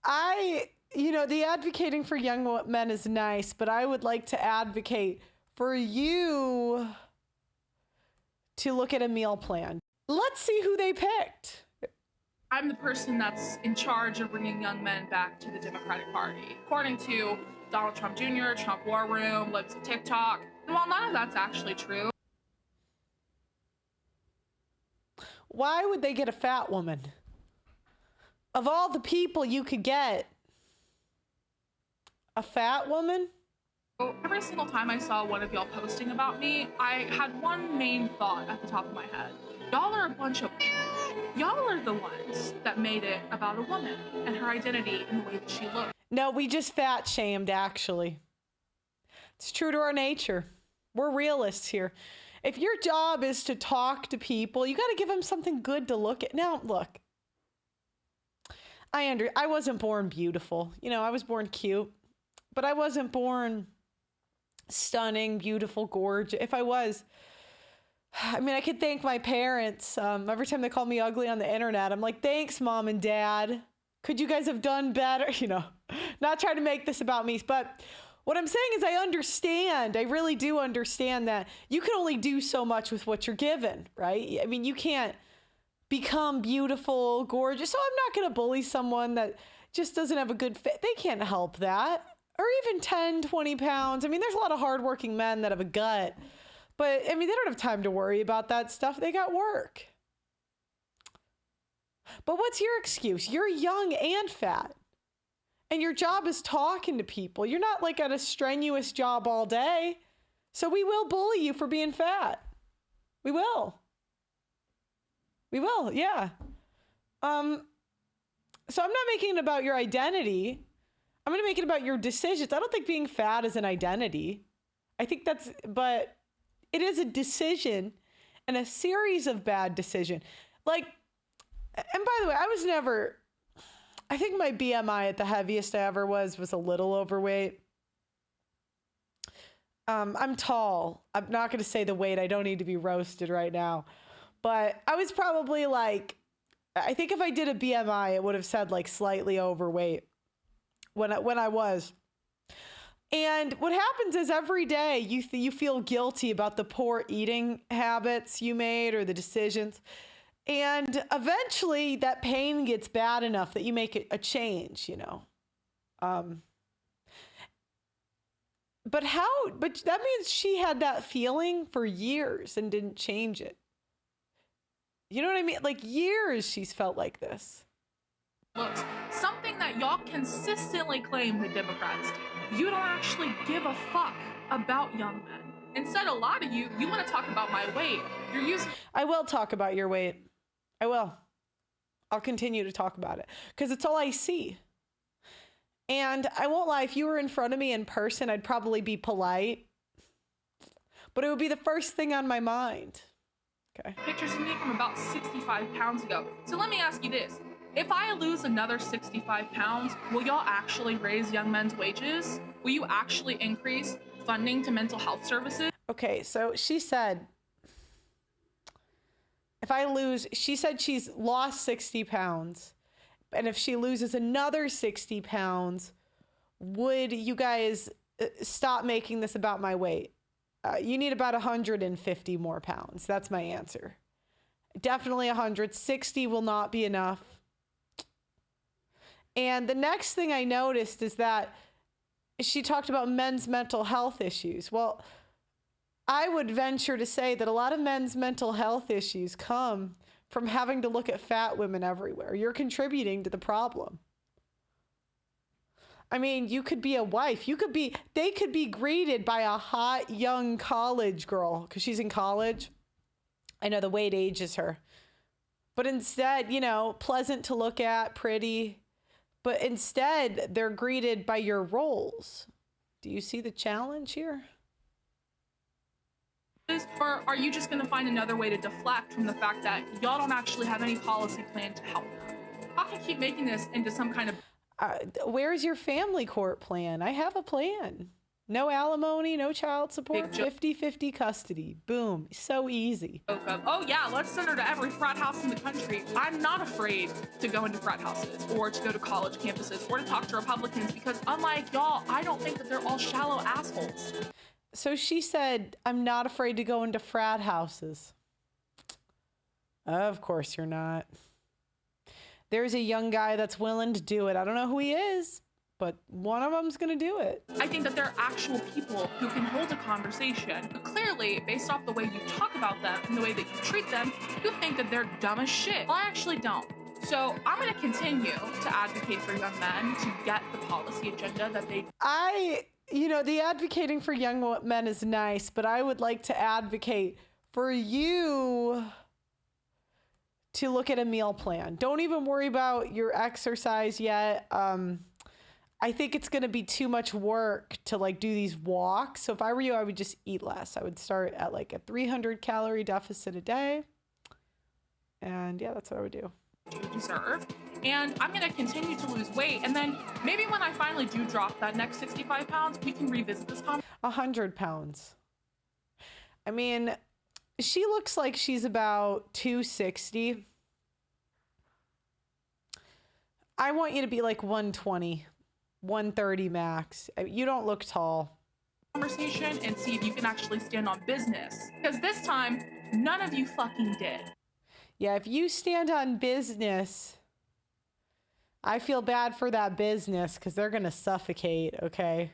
The advocating for young men is nice, but I would like to advocate for you to look at a meal plan. Let's see who they picked. I'm the person that's in charge of bringing young men back to the Democratic Party, according to Donald Trump Jr., Trump War Room, Libs of TikTok. And while none of that's actually true, why would they get a fat woman? Of all the people you could get, a fat woman? every single time I saw one of y'all posting about me, I had one main thought at the top of my head. Y'all are a bunch of... Y'all are the ones that made it about a woman and her identity and the way that she looked. No, we just fat shamed, actually. It's true to our nature. We're realists here. If your job is to talk to people, you got to give them something good to look at. Now, look, I wasn't born beautiful. I was born cute, but I wasn't born stunning, beautiful, gorgeous. If I was, I could thank my parents. Every time they call me ugly on the internet, I'm like, thanks, Mom and Dad. Could you guys have done better? Not trying to make this about me, but what I'm saying is I really do understand that you can only do so much with what you're given, right? You can't become beautiful, gorgeous. So I'm not going to bully someone that just doesn't have a good fit. They can't help that. Or even 10, 20 pounds. There's a lot of hardworking men that have a gut, but they don't have time to worry about that stuff. They got work. But what's your excuse? You're young and fat. And your job is talking to people. You're not like at a strenuous job all day. So we will bully you for being fat. We will. We will, yeah. So I'm not making it about your identity. I'm going to make it about your decisions. I don't think being fat is an identity. But it is a decision and a series of bad decisions. And by the way, I think my BMI at the heaviest I ever was a little overweight. I'm tall. I'm not going to say the weight. I don't need to be roasted right now. But I was probably I think if I did a BMI, it would have said slightly overweight when I was. And what happens is every day you feel guilty about the poor eating habits you made or the decisions. And eventually that pain gets bad enough that you make a change, But that means she had that feeling for years and didn't change it. You know what I mean? Years she's felt like this. Looks something that y'all consistently claim the Democrats do. You don't actually give a fuck about young men. Instead, a lot of you want to talk about my weight. I will talk about your weight. I will. I'll continue to talk about it because it's all I see. And I won't lie, if you were in front of me in person, I'd probably be polite, but it would be the first thing on my mind. Okay. Pictures of me from about 65 pounds ago. So let me ask you this. If I lose another 65 pounds, will y'all actually raise young men's wages? Will you actually increase funding to mental health services? Okay, so she said, she said she's lost 60 pounds. And if she loses another 60 pounds, would you guys stop making this about my weight? You need about 150 more pounds. That's my answer. Definitely 160 will not be enough. And the next thing I noticed is that she talked about men's mental health issues. Well, I would venture to say that a lot of men's mental health issues come from having to look at fat women everywhere. You're contributing to the problem. You could be a wife. They could be greeted by a hot young college girl because she's in college. I know the weight ages her. But instead, pleasant to look at, pretty. But instead, they're greeted by your roles. Do you see the challenge here? Or are you just going to find another way to deflect from the fact that y'all don't actually have any policy plan to help them? Y'all can keep making this into some kind of... Where's your family court plan? I have a plan. No alimony, no child support, Big 50-50 custody. Boom. So easy. Oh yeah, let's send her to every frat house in the country. I'm not afraid to go into frat houses or to go to college campuses or to talk to Republicans because unlike y'all, I don't think that they're all shallow assholes. So she said, I'm not afraid to go into frat houses. Of course you're not. There's a young guy that's willing to do it. I don't know who he is, but one of them's going to do it. I think that there are actual people who can hold a conversation. But clearly, based off the way you talk about them and the way that you treat them, you think that they're dumb as shit. Well, I actually don't. So I'm going to continue to advocate for young men to get the policy agenda that they... The advocating for young men is nice, but I would like to advocate for you to look at a meal plan. Don't even worry about your exercise yet. I think it's going to be too much work to like do these walks. So if I were you, I would just eat less. I would start at like a 300 calorie deficit a day. And yeah, that's what I would do. Deserve. And I'm going to continue to lose weight. And then maybe when I finally do drop that next 65 pounds, we can revisit this conversation. 100 pounds. I mean, she looks like she's about 260. I want you to be like 120, 130 max. You don't look tall. Conversation and see if you can actually stand on business. Because this time, none of you fucking did. Yeah, if you stand on business, I feel bad for that business because they're going to suffocate, okay?